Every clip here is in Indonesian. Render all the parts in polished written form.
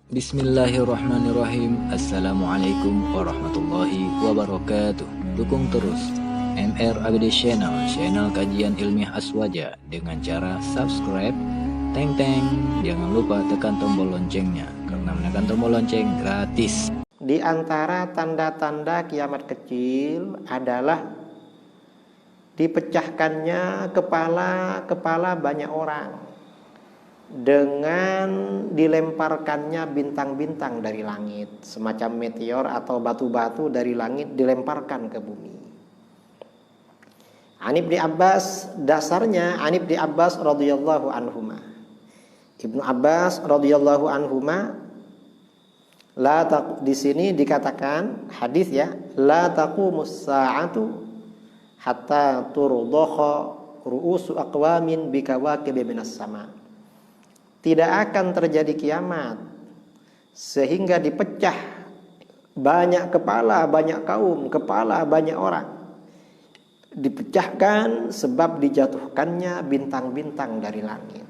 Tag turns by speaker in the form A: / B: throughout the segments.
A: Bismillahirrahmanirrahim. Assalamualaikum warahmatullahi wabarakatuh. Dukung terus MR ABD Channel, channel kajian ilmiah aswaja dengan cara subscribe, teng teng. Jangan lupa tekan tombol loncengnya karena menekan tombol lonceng gratis.
B: Di antara tanda-tanda kiamat kecil adalah dipecahkannya kepala banyak orang dengan dilemparkannya bintang-bintang dari langit, semacam meteor atau batu-batu dari langit dilemparkan ke bumi. Ibnu Abbas, dasarnya Ibnu Abbas radhiyallahu anhuma. Ibnu Abbas radhiyallahu anhuma, di sini dikatakan hadis ya, la taqumus sa'atu hatta turdakha ru'usu aqwamin bikawakibi minas sama. Tidak akan terjadi kiamat sehingga dipecah banyak kepala, banyak kaum, kepala banyak orang. Dipecahkan sebab dijatuhkannya bintang-bintang dari langit.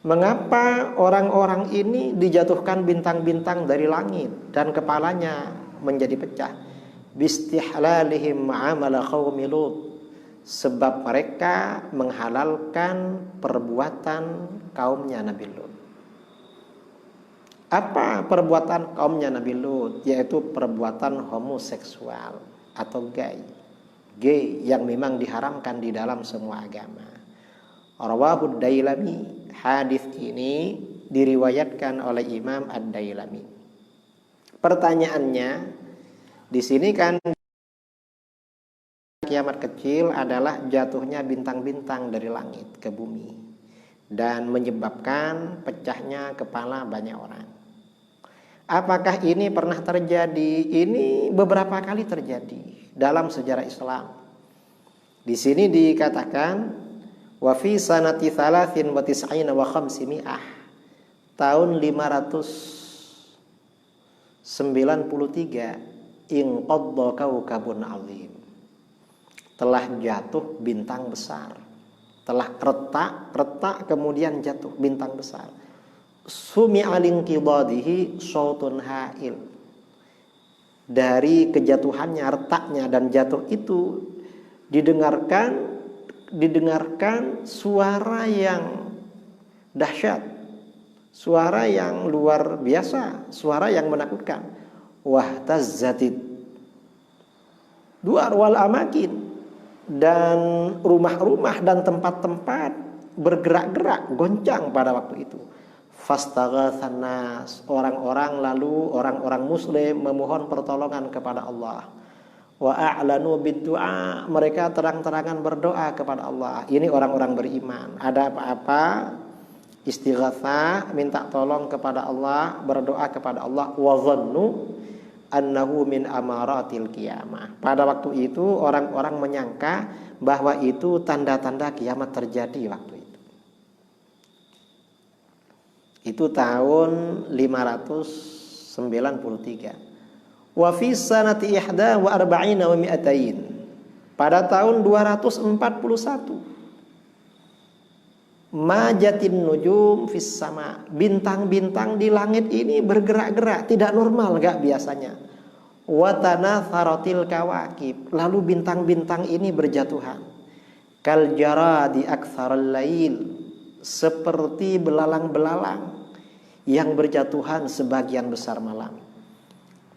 B: Mengapa orang-orang ini dijatuhkan bintang-bintang dari langit dan kepalanya menjadi pecah? Bistihlalihim ma'amala qaumi Lut. Sebab mereka menghalalkan perbuatan kaumnya Nabi Lut. Apa perbuatan kaumnya Nabi Lut? Yaitu perbuatan homoseksual atau gay yang memang diharamkan di dalam semua agama. Rawahud Dailami, hadis ini diriwayatkan oleh Imam Ad-Dailami. Pertanyaannya, di sini kan kiamat kecil adalah jatuhnya bintang-bintang dari langit ke bumi dan menyebabkan pecahnya kepala banyak orang. Apakah ini pernah terjadi? Ini beberapa kali terjadi dalam sejarah Islam. Di sini dikatakan wa fi sanati 93 wa 500 tahun 593 inqadda kaukabun azim. Telah jatuh bintang besar, telah retak kemudian jatuh bintang besar. Sumi'a linqidadihi sautun ha'il. Dari kejatuhannya, retaknya dan jatuh itu didengarkan suara yang dahsyat, suara yang luar biasa, suara yang menakutkan. Wahtazzatid duar wal amakin. Dan rumah-rumah dan tempat-tempat bergerak-gerak, goncang pada waktu itu. Fastaghatsan nas, orang-orang muslim memohon pertolongan kepada Allah. Wa a'lanu bid-du'a, mereka terang-terangan berdoa kepada Allah. Ini orang-orang beriman. Ada apa-apa, istighatsah, minta tolong kepada Allah, berdoa kepada Allah. Wa dhannu annahu min amaratil qiyamah. Pada waktu itu orang-orang menyangka bahwa itu tanda-tanda kiamat terjadi waktu itu. Itu tahun 593. Wa fi sanati 41 wa 200. Pada tahun 241 majatin nujum fis sama, bintang-bintang di langit ini bergerak-gerak, tidak normal, gak biasanya. Watana tharotil kawakib, lalu bintang-bintang ini berjatuhan. Kal jaradi aktsarul lail, seperti belalang-belalang yang berjatuhan sebagian besar malam.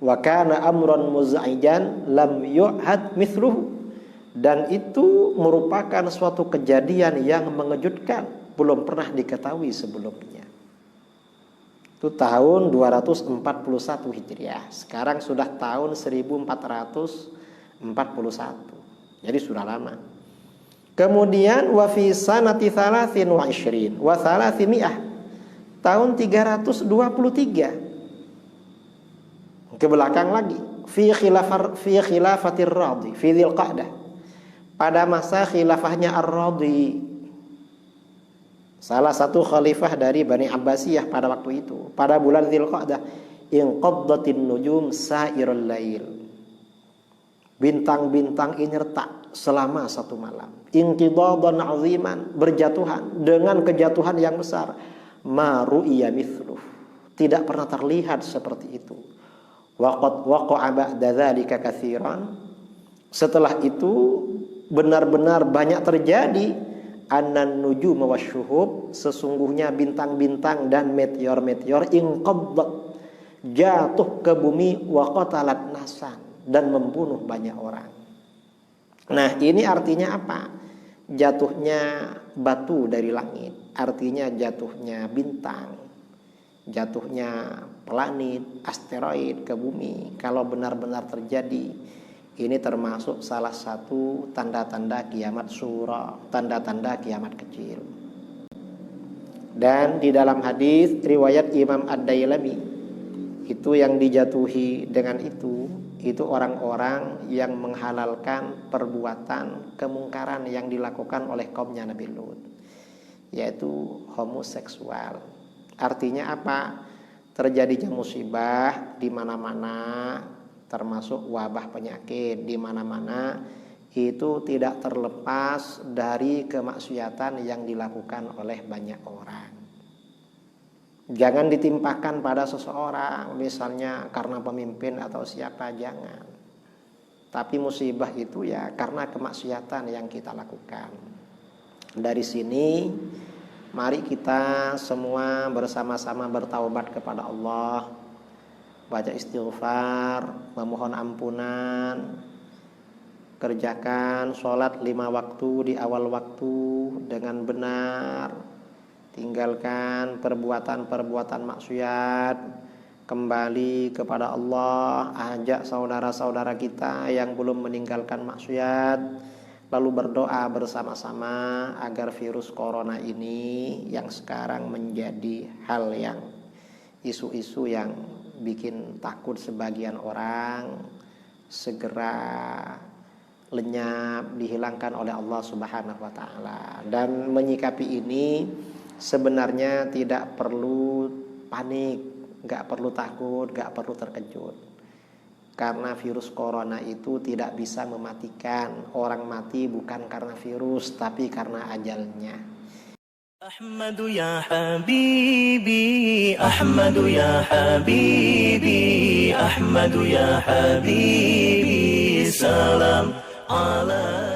B: Wa kana amran muzaijan lam yu'had mithluhu, dan itu merupakan suatu kejadian yang mengejutkan, belum pernah diketahui sebelumnya. Itu tahun 241 Hijriah. Sekarang sudah tahun 1441. Jadi sudah lama. Kemudian wa fi sanati 23 wa 300 tahun 323. Ke belakang lagi. Fi khilafatir Radi fi Dzulqa'dah. Pada masa khilafahnya Ar-Radi, salah satu khalifah dari Bani Abbasiyah pada waktu itu, pada bulan Dzulqa'dah, inqaddatin nujum sa'irul lail. Bintang-bintang ini retak selama satu malam. Inqidadan 'aziman, berjatuhan dengan kejatuhan yang besar. Ma ru'iya mithluh, tidak pernah terlihat seperti itu. Waqad waqa'a ba'da dzalika katsiran. Setelah itu benar-benar banyak terjadi annan nujum wasyuhub, sesungguhnya bintang-bintang dan meteor-meteor inqaddat, jatuh ke bumi, wa qatalat nasan, dan membunuh banyak orang. Nah, ini artinya apa? Jatuhnya batu dari langit, artinya jatuhnya bintang, jatuhnya planet, asteroid ke bumi. Kalau benar-benar terjadi, ini termasuk salah satu tanda-tanda kiamat sura, tanda-tanda kiamat kecil. Dan di dalam hadis riwayat Imam Ad-Dailami, itu yang dijatuhi dengan itu orang-orang yang menghalalkan perbuatan kemungkaran yang dilakukan oleh kaumnya Nabi Lut, yaitu homoseksual. Artinya apa? Terjadinya musibah di mana-mana, termasuk wabah penyakit di mana-mana, itu tidak terlepas dari kemaksiatan yang dilakukan oleh banyak orang. Jangan ditimpakan pada seseorang, misalnya karena pemimpin atau siapa, jangan. Tapi musibah itu ya karena kemaksiatan yang kita lakukan. Dari sini mari kita semua bersama-sama bertaubat kepada Allah, baca istighfar, memohon ampunan, kerjakan sholat 5 waktu di awal waktu dengan benar, tinggalkan perbuatan-perbuatan maksiat, kembali kepada Allah, ajak saudara-saudara kita yang belum meninggalkan maksiat, lalu berdoa bersama-sama agar virus corona ini yang sekarang menjadi hal yang isu-isu yang bikin takut sebagian orang segera lenyap, dihilangkan oleh Allah Subhanahu wa taala. Dan menyikapi ini sebenarnya tidak perlu panik, gak perlu takut, gak perlu terkejut. Karena virus corona itu tidak bisa mematikan. Orang mati bukan karena virus, tapi karena ajalnya.
C: Ahmadu ya habibi, Ahmadu ya habibi, Ahmadu ya habibi, salam ala